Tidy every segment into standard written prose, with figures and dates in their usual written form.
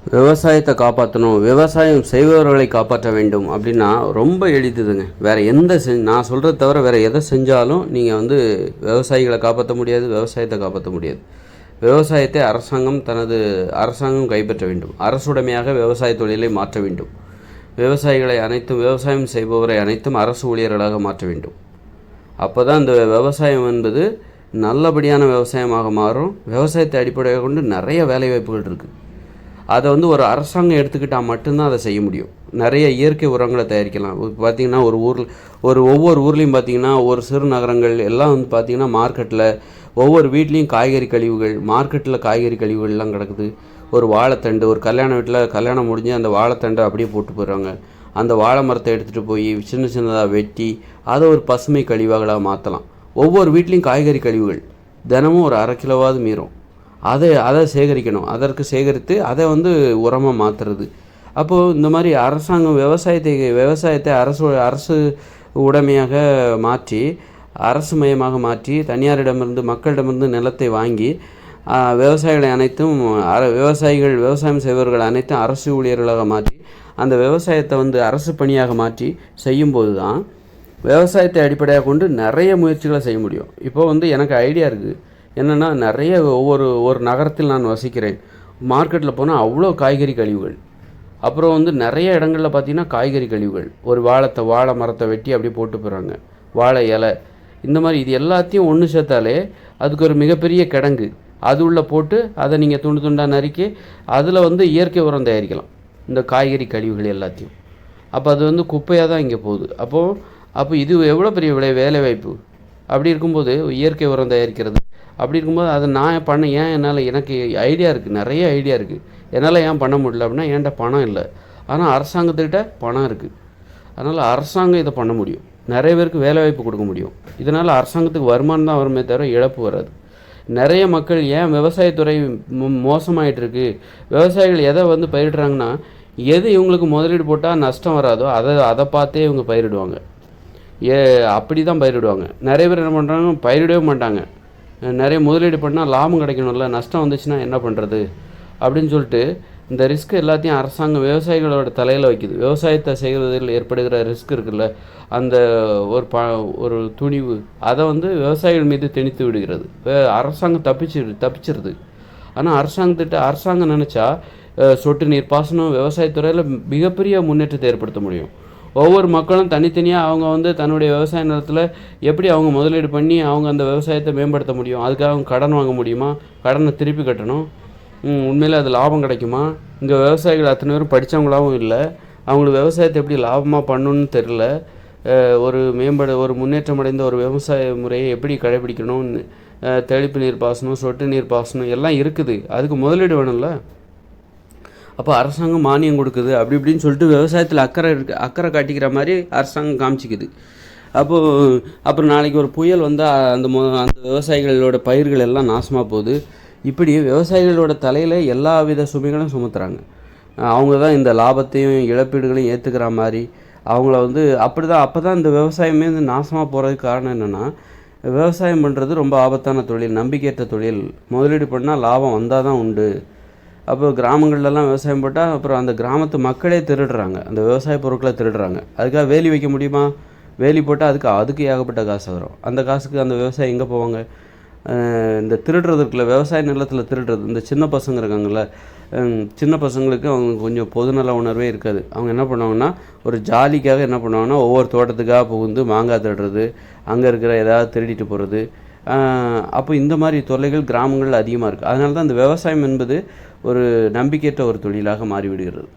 விவசாயத்தை காப்பாற்றணும், விவசாயம் செய்பவர்களை காப்பாற்ற வேண்டும் அப்படின்னா ரொம்ப எளிதுங்க. வேறு எந்த நான் சொல்கிறத தவிர வேறு எதை செஞ்சாலும் நீங்கள் வந்து விவசாயிகளை காப்பாற்ற முடியாது, விவசாயத்தை காப்பாற்ற முடியாது. விவசாயத்தை அரசாங்கம் கைப்பற்ற வேண்டும். அரசுடைமையாக விவசாய தொழிலை மாற்ற வேண்டும். விவசாயிகளை அனைத்தும், விவசாயம் செய்பவரை அனைத்தும் அரசு ஊழியர்களாக மாற்ற வேண்டும். அப்போ தான் இந்த விவசாயம் என்பது நல்லபடியான விவசாயமாக மாறும். விவசாயத்தை அடிப்படையாக கொண்டு நிறைய வேலைவாய்ப்புகள் இருக்குது. அதை வந்து ஒரு அரசாங்கம் எடுத்துக்கிட்டால் மட்டும்தான் அதை செய்ய முடியும். நிறைய இயற்கை உரங்களை தயாரிக்கலாம். பார்த்திங்கன்னா ஒவ்வொரு ஊர்லேயும் பார்த்திங்கன்னா ஒரு சிறு நகரங்கள் எல்லாம் வந்து பார்த்திங்கன்னா மார்க்கெட்டில் ஒவ்வொரு வீட்லேயும் காய்கறி கழிவுகள், மார்க்கெட்டில் காய்கறி கழிவுகள்லாம் கிடக்குது. ஒரு வாழைத்தண்டு, ஒரு கல்யாண வீட்டில் கல்யாணம் முடிஞ்சு அந்த வாழைத்தண்டை அப்படியே போட்டு போயிடுறாங்க. அந்த வாழை மரத்தை எடுத்துகிட்டு போய் சின்ன சின்னதாக வெட்டி அதை ஒரு பசுமை கழிவுகளாக மாற்றலாம். ஒவ்வொரு வீட்லேயும் காய்கறி கழிவுகள் தினமும் ஒரு 1/2 கிலோவாவது மீறும். அதை சேகரிக்கணும். அதற்கு சேகரித்து அதை வந்து உரமாக மாற்றுறது. அப்போது இந்த மாதிரி அரசாங்கம் விவசாயத்தை அரசு உடைமையாக மாற்றி, அரசு மயமாக மாற்றி, தனியாரிடமிருந்து மக்களிடமிருந்து நிலத்தை வாங்கி விவசாயிகளை அனைத்தும் விவசாயம் செய்பவர்கள் அனைத்தும் அரசு ஊழியர்களாக மாற்றி அந்த விவசாயத்தை வந்து அரசு பணியாக மாற்றி செய்யும்போது தான் விவசாயத்தை அடிப்படையாக கொண்டு நிறைய முயற்சிகளை செய்ய முடியும். இப்போ வந்து எனக்கு ஐடியா இருக்குது என்னென்னா, நிறைய ஒரு நகரத்தில் நான் வசிக்கிறேன். மார்க்கெட்டில் போனால் அவ்வளோ காய்கறி கழிவுகள். அப்புறம் வந்து நிறைய இடங்களில் பார்த்திங்கன்னா காய்கறி கழிவுகள். ஒரு வாழை மரத்தை வெட்டி அப்படியே போட்டு போகிறாங்க. வாழை இலை, இந்த மாதிரி இது எல்லாத்தையும் ஒன்று சேர்த்தாலே அதுக்கு ஒரு மிகப்பெரிய கிடங்கு. அது உள்ளே போட்டு அதை நீங்கள் துண்டு துண்டாக நறுக்கி அதில் வந்து இயற்கை உரம் தயாரிக்கலாம், இந்த காய்கறி கழிவுகள் எல்லாத்தையும். அப்போ அது வந்து குப்பையாக தான் இங்கே போகுது. அப்போ இது எவ்வளோ பெரிய வேலைவாய்ப்பு. அப்படி இருக்கும்போது இயற்கை உரம் தயாரிக்கிறது, அப்படி இருக்கும்போது அதை நான் எனக்கு ஐடியா இருக்குது, நிறைய ஐடியா இருக்குது. என்னால் ஏன் பண்ண முடியல அப்படின்னா, என்கிட்ட பணம் இல்லை. ஆனால் அரசாங்கத்துக்கிட்ட பணம் இருக்குது. அதனால் அரசாங்கம் இதை பண்ண முடியும். நிறைய பேருக்கு வேலைவாய்ப்பு கொடுக்க முடியும். இதனால் அரசாங்கத்துக்கு வருமானம் தான் வருமே தவிர இழப்பு வராது. நிறைய மக்கள் ஏன் விவசாயத்துறை மோசமாயிட்டு இருக்கு, விவசாயிகள் எதை வந்து பயிரிடுறாங்கன்னா, எது இவங்களுக்கு முதலீடு போட்டால் நஷ்டம் வராதோ அதை பார்த்தே இவங்க பயிரிடுவாங்க. அப்படி தான் பயிரிடுவாங்க. நிறைய பேர் என்ன பண்ணுறாங்க, பயிரிடவே மாட்டாங்க. நிறைய முதலீடு பண்ணால் லாபம் கிடைக்கணும்ல, நஷ்டம் வந்துச்சுன்னா என்ன பண்ணுறது அப்படின்னு சொல்லிட்டு இந்த ரிஸ்க் எல்லாத்தையும் அரசாங்கம் விவசாயிகளோட தலையில் வைக்குது. விவசாயத்தை செய்வதில் ஏற்படுகிற ரிஸ்க் இருக்குல்ல, அந்த ஒரு துணிவு அதை வந்து விவசாயிகள் மீது திணித்து விடுகிறது. அரசாங்கம் தப்பிச்சிருது. ஆனால் அரசாங்கம் நினச்சா சொட்டு நீர் பாசனம் விவசாயத்துறையில் மிகப்பெரிய முன்னேற்றத்தை ஏற்படுத்த முடியும். ஒவ்வொரு மக்களும் தனித்தனியாக அவங்க வந்து தன்னுடைய விவசாய நிலத்தில் எப்படி அவங்க முதலீடு பண்ணி அவங்க அந்த விவசாயத்தை மேம்படுத்த முடியும், அதுக்காக அவங்க கடன் வாங்க முடியுமா, கடனை திருப்பி கட்டணும், உண்மையில் அது லாபம் கிடைக்குமா? இங்கே விவசாயிகள் அத்தனை பேரும் படித்தவங்களாகவும் இல்லை. அவங்களுக்கு விவசாயத்தை எப்படி லாபமாக பண்ணணுன்னு தெரில. ஒரு முன்னேற்றம் அடைந்த ஒரு விவசாய முறையை எப்படி கடைபிடிக்கணும்னு, தெளிப்பு நீர் பாசனம், சொட்டு நீர் பாசனம் எல்லாம் இருக்குது. அதுக்கு முதலீடு வேணும்ல. அப்போ அரசாங்கம் மானியம் கொடுக்குது, அப்படி இப்படின்னு சொல்லிட்டு விவசாயத்தில் அக்கறை காட்டிக்கிற மாதிரி அரசாங்கம் காமிச்சிக்குது. அப்புறம் நாளைக்கு ஒரு புயல் வந்தால் அந்த விவசாயிகளோட பயிர்கள் எல்லாம் நாசமாக போகுது. இப்படி விவசாயிகளோட தலையில் எல்லா வித சுமைகளும் சுமத்துறாங்க. அவங்க தான் இந்த லாபத்தையும் இழப்பீடுகளையும் ஏற்றுக்கிற மாதிரி அவங்கள வந்து அப்போ தான் இந்த விவசாயமே வந்து நாசமாக போகிறதுக்கு காரணம் என்னென்னா, விவசாயம் பண்ணுறது ரொம்ப ஆபத்தான தொழில், நம்பிக்கையற்ற தொழில். முதலீடு பண்ணால் லாபம் வந்தால் தான் உண்டு. அப்போ கிராமங்கள்லாம் விவசாயம் போட்டால் அப்புறம் அந்த கிராமத்து மக்களே திருடுறாங்க, அந்த விவசாய பொருட்களை திருடுறாங்க. அதுக்காக வேலி வைக்க முடியுமா? வேலி போட்டால் அதுக்கு ஏகப்பட்ட காசு வரும். அந்த காசுக்கு அந்த விவசாயி எங்கே போவாங்க? இந்த திருடுறது இருக்குல்ல, விவசாய நிலத்தில் திருடுறது. இந்த சின்ன பசங்க இருக்காங்கள்ல, சின்ன பசங்களுக்கு அவங்க கொஞ்சம் பொதுநல உணர்வே இருக்காது. அவங்க என்ன பண்ணுவாங்கன்னா, ஒரு ஜாலிக்காக என்ன பண்ணுவாங்கன்னா, ஒவ்வொரு தோட்டத்துக்காக புகுந்து மாங்காய் திருடுறது, அங்கே இருக்கிற ஏதாவது திருடிட்டு போகிறது. அப்போ இந்த மாதிரி தொல்லைகள் கிராமங்களில் அதிகமாக இருக்குது. அதனால தான் இந்த விவசாயம் என்பது ஒரு நம்பிக்கையற்ற ஒரு தொழிலாக மாறிவிடுகிறது.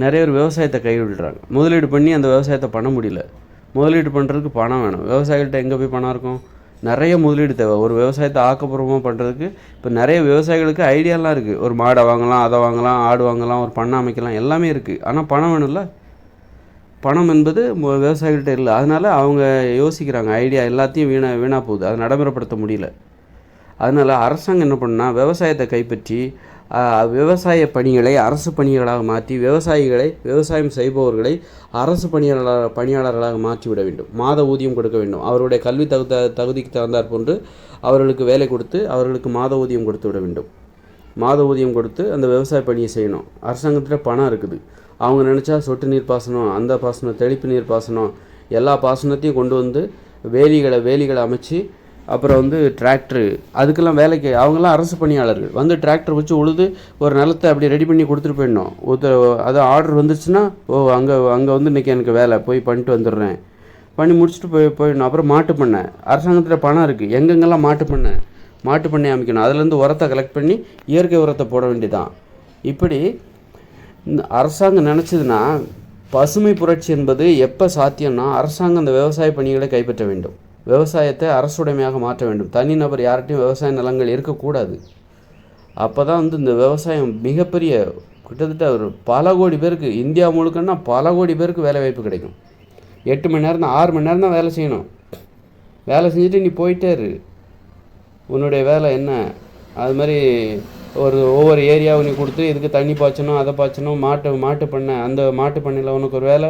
நிறைய பேர் விவசாயத்தை கைவிடுறாங்க. முதலீடு பண்ணி அந்த விவசாயத்தை பண்ண முடியல. முதலீடு பண்ணுறதுக்கு பணம் வேணும். விவசாயிகள்கிட்ட எங்கே போய் பணம் இருக்கும்? நிறைய முதலீடு தேவை. ஒரு விவசாயத்தை ஆக்கப்பூர்வமாக பண்ணுறதுக்கு இப்போ நிறைய விவசாயிகளுக்கு ஐடியாலாம் இருக்குது. ஒரு மாடை வாங்கலாம், அதை வாங்கலாம், ஆடு வாங்கலாம், ஒரு பண்ணை அமைக்கலாம், எல்லாமே இருக்குது. ஆனால் பணம் வேணும்ல. பணம் என்பது விவசாயிகள்கிட்ட இல்லை. அதனால் அவங்க யோசிக்கிறாங்க, ஐடியா எல்லாத்தையும் வீணாக போகுது, அதை நடைமுறைப்படுத்த முடியல. அதனால் அரசாங்கம் என்ன பண்ணுன்னா, விவசாயத்தை கைப்பற்றி விவசாய பணிகளை அரசு பணிகளாக மாற்றி விவசாயம் செய்பவர்களை அரசு பணியாளர்களாக மாற்றிவிட வேண்டும். மாத ஊதியம் கொடுக்க வேண்டும். அவருடைய கல்வி தகுதிக்கு தகுந்தாற் போன்று அவர்களுக்கு வேலை கொடுத்து அவர்களுக்கு மாத ஊதியம் கொடுத்து விட வேண்டும். மாத ஊதியம் கொடுத்து அந்த விவசாய பணியை செய்யணும். அரசாங்கத்தில் பணம் இருக்குது. அவங்க நினச்சா சொட்டு நீர் பாசனம், அந்த பாசனம், தெளிப்பு நீர் பாசனம், எல்லா பாசனத்தையும் கொண்டு வந்து வேலிகளை அமைச்சு, அப்புறம் வந்து டிராக்டரு, அதுக்கெல்லாம் வேலைக்கு அவங்களாம் அரசு பணியாளர்கள் வந்து டிராக்டர் வச்சு உழுது ஒரு நிலத்தை அப்படி ரெடி பண்ணி கொடுத்துட்டு போயிடணும். அது ஆர்டர் வந்துச்சுன்னா, அங்கே வந்து இன்றைக்கி எனக்கு வேலை போய் பண்ணிட்டு வந்துடுறேன், பண்ணி முடிச்சுட்டு போயிடணும். அப்புறம் மாட்டு பண்ணை, அரசாங்கத்தில் பணம் இருக்குது. எங்கெங்கெல்லாம் மாட்டு பண்ணை அமைக்கணும். அதுலேருந்து உரத்தை கலெக்ட் பண்ணி இயற்கை உரத்தை போட வேண்டியதான். இப்படி அரசாங்கம் நினச்சதுன்னா, பசுமை புரட்சி என்பது எப்போ சாத்தியம்னா, அரசாங்கம் அந்த விவசாய பணிகளை கைப்பற்ற வேண்டும். விவசாயத்தை அரசுடைமையாக மாற்ற வேண்டும். தனிநபர் யார்கிட்டையும் விவசாய நிலங்கள் இருக்கக்கூடாது. அப்போ தான் வந்து இந்த விவசாயம் மிகப்பெரிய, கிட்டத்தட்ட ஒரு பல கோடி பேருக்கு, இந்தியா முழுக்கன்னா பல கோடி பேருக்கு வேலை வாய்ப்பு கிடைக்கும். 8 மணி நேரம் தான், 6 மணி நேரம் தான் வேலை செய்யணும். வேலை செஞ்சுட்டு நீ போயிட்டே இரு, உன்னுடைய வேலை என்ன. அது மாதிரி ஒவ்வொரு ஏரியாவை நீ கொடுத்து இதுக்கு தண்ணி பாய்ச்சணும், அதை பாய்ச்சணும், மாட்டு பண்ணை, அந்த மாட்டு பண்ணையில் உனக்கு ஒரு வேலை.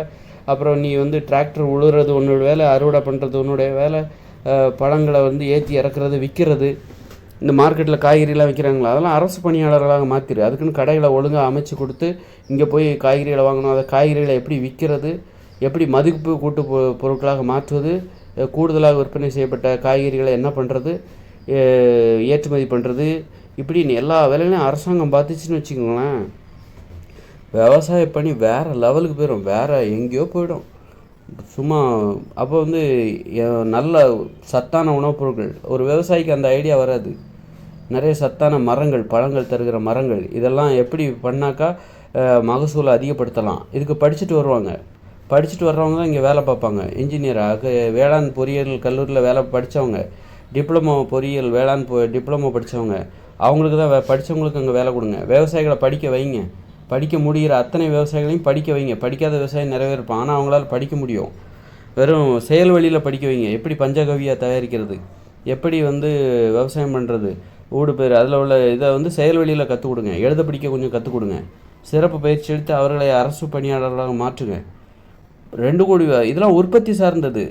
அப்புறம் நீ வந்து டிராக்டர் உழுறது உன்னோட வேலை, அறுவடை பண்ணுறது உன்னுடைய வேலை, பழங்களை வந்து ஏற்றி இறக்குறது, விற்கிறது. இந்த மார்க்கெட்டில் காய்கறிலாம் விற்கிறாங்களா, அதெல்லாம் அரசு பணியாளர்களாக மாற்றிடு. அதுக்குன்னு கடைகளை ஒழுங்காக அமைச்சு கொடுத்து, இங்கே போய் காய்கறிகளை வாங்கணும், அதை காய்கறிகளை எப்படி விற்கிறது, எப்படி மதிப்பு கூட்டு பொருட்களாக மாற்றுவது, கூடுதலாக விற்பனை செய்யப்பட்ட காய்கறிகளை என்ன பண்ணுறது, ஏற்றுமதி பண்ணுறது, இப்படின்னு எல்லா வேலையிலையும் அரசாங்கம் பார்த்துச்சுன்னு வச்சுக்கோங்களேன், விவசாய பணி வேறு லெவலுக்கு போயிடும், வேறு எங்கேயோ போயிடும் சும்மா. அப்போ வந்து நல்ல சத்தான உணவுப் பொருட்கள், ஒரு விவசாயிக்கு அந்த ஐடியா வராது. நிறைய சத்தான மரங்கள், பழங்கள் தருகிற மரங்கள், இதெல்லாம் எப்படி பண்ணாக்கா மகசூலை அதிகப்படுத்தலாம், இதுக்கு படிச்சுட்டு வருவாங்க. படிச்சுட்டு வர்றவங்க தான் இங்கே வேலை பார்ப்பாங்க. இன்ஜினியராக, வேளாண் பொறியியல் கல்லூரியில் வேலை படித்தவங்க, டிப்ளமோ பொறியியல் வேளாண் டிப்ளமோ படித்தவங்க, அவங்களுக்கு தான் படித்தவங்களுக்கு அங்கே வேலை கொடுங்க. விவசாயிகளை படிக்க வைங்க. படிக்க முடிகிற அத்தனை விவசாயிகளையும் படிக்க வைங்க. படிக்காத விவசாயம் நிறைய இருப்பான், ஆனால் அவங்களால படிக்க முடியும். வெறும் செயல் வழியில் படிக்க வைங்க. எப்படி பஞ்சகவியா தயாரிக்கிறது, எப்படி வந்து விவசாயம் பண்ணுறது, ஊடு பேர், அதில் உள்ள இதை வந்து செயல் வழியில் கற்றுக் கொடுங்க. எழுத படிக்க கொஞ்சம் கற்றுக் கொடுங்க. சிறப்பு பயிற்சி எடுத்து அவர்களை அரசு பணியாளர்களாக மாற்றுங்க. 2 கோடி, இதெல்லாம் உற்பத்தி சார்ந்தது,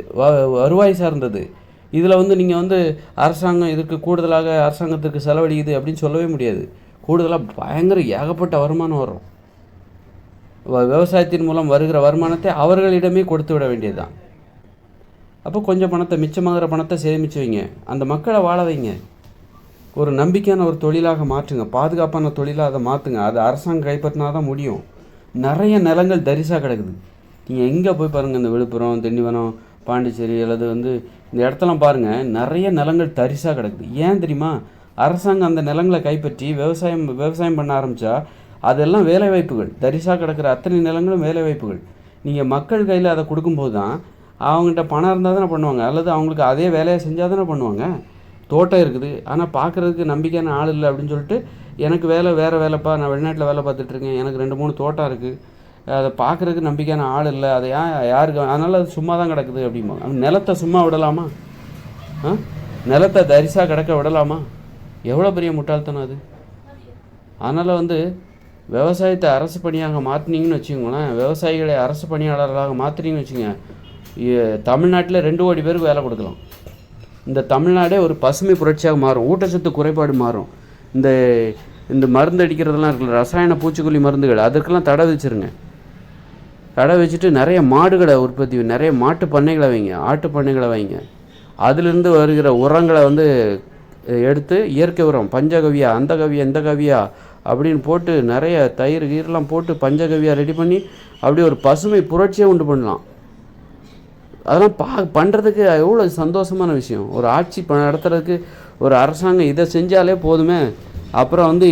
வருவாய் சார்ந்தது. இதில் வந்து நீங்கள் வந்து அரசாங்கம் இதுக்கு கூடுதலாக அரசாங்கத்துக்கு செலவழிக்குது அப்படின்னு சொல்லவே முடியாது. கூடுதலாக பயங்கர ஏகப்பட்ட வருமானம் வரும். விவசாயத்தின் மூலம் வருகிற வருமானத்தை அவர்களிடமே கொடுத்து விட வேண்டியது தான். அப்போ கொஞ்சம் பணத்தை, மிச்சமாகிற பணத்தை சேமித்து வைங்க. அந்த மக்களை வாழ வைங்க. ஒரு நம்பிக்கையான ஒரு தொழிலாக மாற்றுங்க. பாதுகாப்பான தொழிலாக அதை மாற்றுங்க. அது அரசாங்கம் கைப்பற்றினா தான் முடியும். நிறைய நிலங்கள் தரிசாக கிடக்குது. நீங்கள் எங்கே போய் பாருங்கள், இந்த விழுப்புரம், திண்டிவனம், பாண்டிச்சேரி அல்லது வந்து இந்த இடத்தெல்லாம் பாருங்கள், நிறைய நிலங்கள் தரிசாக கிடக்குது. ஏன் தெரியுமா? அரசாங்கம் அந்த நிலங்களை கைப்பற்றி விவசாயம் பண்ண ஆரம்பித்தா அதெல்லாம் வேலைவாய்ப்புகள். தரிசாக கிடக்கிற அத்தனை நிலங்களும் வேலைவாய்ப்புகள். நீங்கள் மக்கள் கையில் அதை கொடுக்கும்போது தான் அவங்ககிட்ட பணம் இருந்தால் தானே பண்ணுவாங்க, அல்லது அவங்களுக்கு அதே வேலையை செஞ்சால் தானே பண்ணுவாங்க. தோட்டம் இருக்குது, ஆனால் பார்க்குறதுக்கு நம்பிக்கையான ஆள் இல்லை அப்படின்னு சொல்லிட்டு, எனக்கு வேறு வேலைப்பா, நான் வெளிநாட்டில் வேலை பார்த்துட்ருக்கேன், எனக்கு 2-3 தோட்டம் இருக்குது, அதை பார்க்குறதுக்கு நம்பிக்கையான ஆள் இல்லை, அதை யாருக்கு, அதனால் அது சும்மா தான் கிடக்குது அப்படிம்பாங்க. அந்த நிலத்தை சும்மா விடலாமா? நிலத்தை தரிசாக கிடக்க விடலாமா? எவ்வளோ பெரிய முட்டாள்தனம் அது. அதனால் வந்து விவசாயத்தை அரசு பணியாக மாற்றினீங்கன்னு வச்சுக்கோங்களேன், விவசாயிகளை அரசு பணியாளர்களாக மாற்றினீங்கன்னு வச்சுங்க, தமிழ்நாட்டில் 2 கோடி பேருக்கு வேலை கொடுக்கலாம். இந்த தமிழ்நாடே ஒரு பசுமை புரட்சியாக மாறும். ஊட்டச்சத்து குறைபாடு மாறும். இந்த மருந்து அடிக்கிறதெல்லாம் இருக்குல்ல, ரசாயன பூச்சிக்கொல்லி மருந்துகள், அதற்கெல்லாம் தடை வச்சுருங்க. தடை வச்சுட்டு நிறைய மாடுகளை உற்பத்தி, நிறைய மாட்டு பண்ணைகளை வைங்க, ஆட்டு பண்ணைகளை வைங்க. அதிலிருந்து வருகிற உரங்களை வந்து எடுத்து இயற்கை உரம், பஞ்சகவியா, அந்த கவியா, இந்த கவியா அப்படின்னு போட்டு நிறைய தயிர் கீரெலாம் போட்டு பஞ்சகவியா ரெடி பண்ணி அப்படியே ஒரு பசுமை புரட்சியை உண்டு பண்ணலாம். அதெல்லாம் பண்ணுறதுக்கு எவ்வளோ சந்தோஷமான விஷயம். ஒரு ஆட்சி நடத்துறதுக்கு ஒரு அரசாங்கம் இதை செஞ்சாலே போதுமே. அப்புறம் வந்து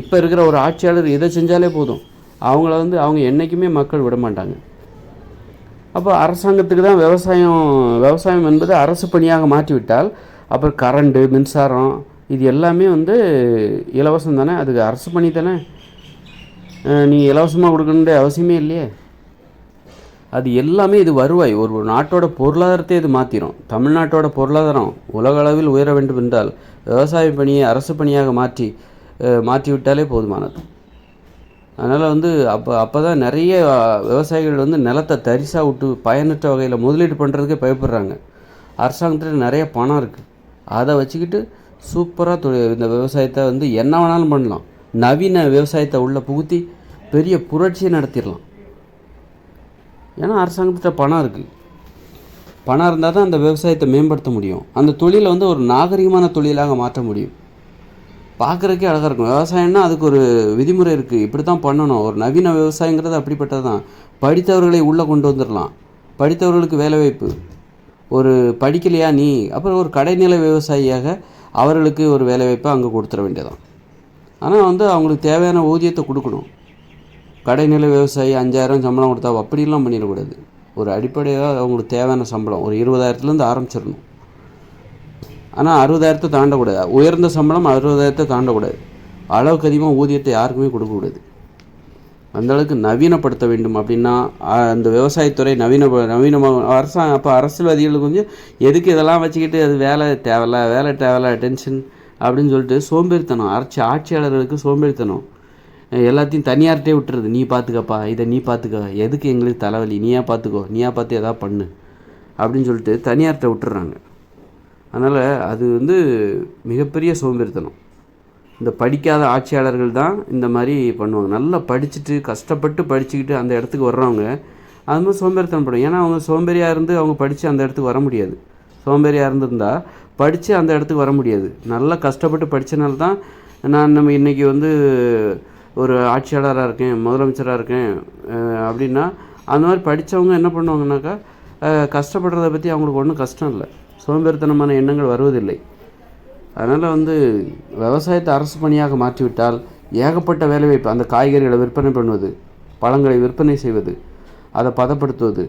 இப்போ இருக்கிற ஒரு ஆட்சியாளர் இதை செஞ்சாலே போதும். அவங்கள வந்து அவங்க என்றைக்குமே மக்கள் விட மாட்டாங்க. அப்போ அரசாங்கத்துக்கு தான் விவசாயம் என்பது அரசு பணியாக மாற்றிவிட்டால் அப்புறம் கரண்ட்டு, மின்சாரம், இது எல்லாமே வந்து இலவசம் தானே, அதுக்கு அரசு பணி தானே. நீ இலவசமாக கொடுக்கணுன்ற அவசியமே இல்லையே. அது எல்லாமே இது வருவாய். ஒரு நாட்டோட பொருளாதாரத்தை இது மாற்றிடும். தமிழ்நாட்டோட பொருளாதாரம் உலக அளவில் உயர வேண்டும் என்றால் விவசாய பணியை அரசு பணியாக மாற்றிவிட்டாலே போதுமானது. அதனால் வந்து அப்போ தான் நிறைய விவசாயிகள் வந்து நிலத்தை தரிசாக விட்டு பயனற்ற வகையில் முதலீடு பண்ணுறதுக்கே பயப்படுறாங்க. அரசாங்கத்தில் நிறைய பணம் இருக்குது, அதை வச்சுக்கிட்டு சூப்பராக இந்த விவசாயத்தை வந்து என்ன வேணாலும் பண்ணலாம். நவீன விவசாயத்தை உள்ள புகுத்தி பெரிய புரட்சியை நடத்திடலாம். ஏன்னா அரசாங்கத்திட்ட பணம் இருக்குது. பணம் இருந்தால் தான் அந்த விவசாயத்தை மேம்படுத்த முடியும். அந்த தொழிலை வந்து ஒரு நாகரிகமான தொழிலாக மாற்ற முடியும். பார்க்குறக்கே அழகாக இருக்கும். விவசாயம்னா அதுக்கு ஒரு விதிமுறை இருக்குது, இப்படி தான் பண்ணணும். ஒரு நவீன விவசாயங்கிறது அப்படிப்பட்டது தான். படித்தவர்களை உள்ளே கொண்டு வந்துடலாம். படித்தவர்களுக்கு வேலைவாய்ப்பு. ஒரு படிக்கலையா நீ, அப்புறம் ஒரு கடைநிலை விவசாயியாக அவர்களுக்கு ஒரு வேலைவாய்ப்பை அங்கே கொடுத்துட வேண்டியதான். ஆனால் வந்து அவங்களுக்கு தேவையான ஊதியத்தை கொடுக்கணும். கடைநிலை விவசாயி 5000 சம்பளம் கொடுத்தா அப்படிலாம் பண்ணிடக்கூடாது. ஒரு அடிப்படையாக அவங்களுக்கு தேவையான சம்பளம் ஒரு 20,000 ஆரம்பிச்சிடணும். ஆனால் 60,000 தாண்டக்கூடாது. உயர்ந்த சம்பளம் 60,000 தாண்டக்கூடாது. அளவுக்கு அதிகமாக ஊதியத்தை யாருக்குமே கொடுக்கக்கூடாது. அந்தளவுக்கு நவீனப்படுத்த வேண்டும். அப்படின்னா அந்த விவசாயத்துறை நவீனமாக அரசாங்கம். அப்போ அரசியல்வாதிகளுக்கு கொஞ்சம் எதுக்கு இதெல்லாம் வச்சுக்கிட்டு அது வேலை தேவையில்ல டென்ஷன் அப்படின்னு சொல்லிட்டு சோம்பேறித்தனம். ஆட்சியாளர்களுக்கு சோம்பேறித்தனம். எல்லாத்தையும் தனியார்கிட்டே விட்டுறது. நீ பார்த்துக்கப்பா, இதை நீ பார்த்துக்க, எதுக்கு எங்களுக்கு தலைவலி, நீயா பார்த்துக்கோ, நீயா பார்த்து எதாவது பண்ணு அப்படின்னு சொல்லிட்டு தனியார்கிட்ட விட்டுறாங்க. அதனால் அது வந்து மிகப்பெரிய சோம்பேறித்தனம். இந்த படிக்காத ஆட்சியாளர்கள் தான் இந்த மாதிரி பண்ணுவாங்க. நல்லா படிச்சுட்டு கஷ்டப்பட்டு படிச்சுக்கிட்டு அந்த இடத்துக்கு வர்றவங்க அது மாதிரி சோம்பேறித்தனம் படும். ஏன்னா அவங்க சோம்பேறியாக இருந்து அவங்க படித்து அந்த இடத்துக்கு வர முடியாது. சோம்பேறியாக இருந்திருந்தால் படித்து அந்த இடத்துக்கு வர முடியாது. நல்லா கஷ்டப்பட்டு படித்தனால தான் நம்ம இன்றைக்கி வந்து ஒரு ஆட்சியாளராக இருக்கேன், முதலமைச்சராக இருக்கேன் அப்படின்னா அந்த மாதிரி படித்தவங்க என்ன பண்ணுவாங்கனாக்கா கஷ்டப்படுறத பற்றி அவங்களுக்கு ஒன்றும் கஷ்டம் இல்லை. சோம்பேறித்தனமான எண்ணங்கள் வருவதில்லை. அதனால் வந்து விவசாயத்தை அரசு பணியாக மாற்றிவிட்டால் ஏகப்பட்ட வேலைவாய்ப்பு. அந்த காய்கறிகளை விற்பனை பண்ணுவது, பழங்களை விற்பனை செய்வது, அதை பதப்படுத்துவது,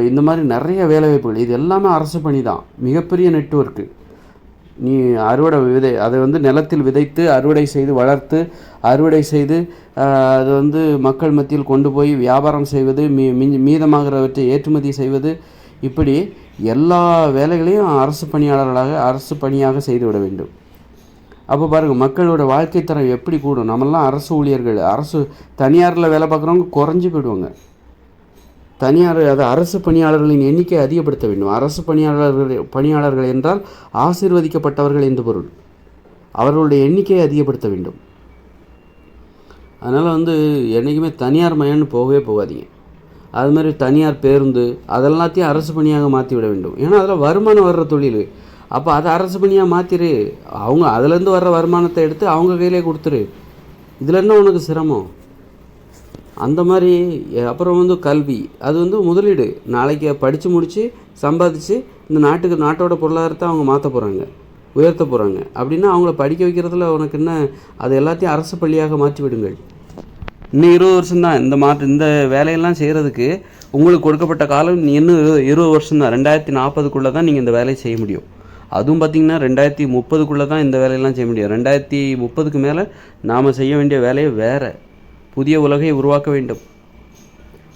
இந்த மாதிரி நிறைய வேலைவாய்ப்புகள். இது எல்லாமே அரசு பணி தான். மிகப்பெரிய நெட்வொர்க்கு. நீ அதை வந்து நிலத்தில் விதைத்து அறுவடை செய்து வளர்த்து அறுவடை செய்து அது வந்து மக்கள் மத்தியில் கொண்டு போய் வியாபாரம் செய்வது, மீதமாகிறவற்றை ஏற்றுமதி செய்வது, இப்படி எல்லா வேலைகளையும் அரசு பணியாக செய்துவிட வேண்டும். அப்போ பாருங்கள், மக்களோட வாழ்க்கை தரம் எப்படி கூடும். நம்மளாம் அரசு ஊழியர்கள். தனியாரில் வேலை பார்க்குறவங்க குறைஞ்சி போயிடுவாங்க. அரசு பணியாளர்களின் எண்ணிக்கை அதிகப்படுத்த வேண்டும். அரசு பணியாளர்கள் என்றால் ஆசீர்வதிக்கப்பட்டவர்கள் என்று பொருள். அவர்களுடைய எண்ணிக்கையை அதிகப்படுத்த வேண்டும். அதனால் வந்து என்றைக்குமே தனியார் மயம்னு போகாதீங்க. அது மாதிரி தனியார் பேருந்து அதெல்லாத்தையும் அரசு பணியாக மாற்றி விட வேண்டும். ஏன்னா அதில் வருமானம் வர்ற தொழில். அப்போ அதை அரசு பணியாக மாற்றிடு. அவங்க அதுலேருந்து வர்ற வருமானத்தை எடுத்து அவங்க கையிலே கொடுத்துரு. இதில் என்ன உனக்கு சிரமம்? அந்த மாதிரி. அப்புறம் வந்து கல்வி, அது வந்து முதலீடு. நாளைக்கு படித்து முடித்து சம்பாதிச்சு இந்த நாட்டோட பொருளாதாரத்தை அவங்க மாற்ற போகிறாங்க, உயர்த்த போகிறாங்க. அப்படின்னா அவங்கள படிக்க வைக்கிறதுல உனக்கு என்ன? அது எல்லாத்தையும் அரசு பள்ளியாக மாற்றி விடுங்கள். இன்னும் 20 வருஷம்தான் இந்த வேலையெல்லாம் செய்கிறதுக்கு உங்களுக்கு கொடுக்கப்பட்ட காலம். இன்னும் 20 வருஷம்தான். 2040க்குள்ளே தான் நீங்கள் இந்த வேலையை செய்ய முடியும். அதுவும் பார்த்திங்கன்னா 2030க்குள்ளே தான் இந்த வேலையெல்லாம் செய்ய முடியும். 2030க்கு மேலே நாம் செய்ய வேண்டிய வேலையை வேறு. புதிய உலகை உருவாக்க வேண்டும்.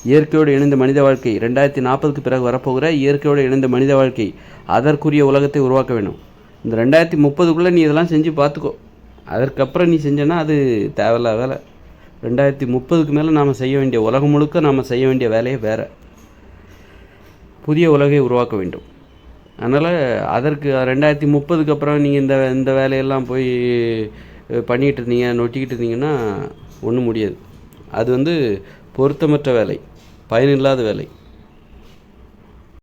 இயற்கையோடு இணைந்த மனித வாழ்க்கை. 2040க்கு பிறகு வரப்போகிற இயற்கையோடு இணைந்த மனித வாழ்க்கை, அதற்குரிய உலகத்தை உருவாக்க வேண்டும். இந்த 2030க்குள்ளே நீ இதெல்லாம் செஞ்சு பார்த்துக்கோ. அதற்கப்புறம் நீ செஞ்சேன்னா அது தேவையில்ல வேலை. 2030க்கு மேலே நாம் செய்ய வேண்டிய, உலகம் முழுக்க நாம் செய்ய வேண்டிய வேலையை வேறு. புதிய உலகை உருவாக்க வேண்டும். அதனால் அதற்கு 2030க்கு அப்புறம் நீங்கள் இந்த வேலையெல்லாம் போய் பண்ணிக்கிட்டு இருந்தீங்க, நொட்டிக்கிட்டு இருந்தீங்கன்னா ஒன்றும் முடியாது. அது வந்து பொருத்தமற்ற வேலை, பயனில்லாத வேலை.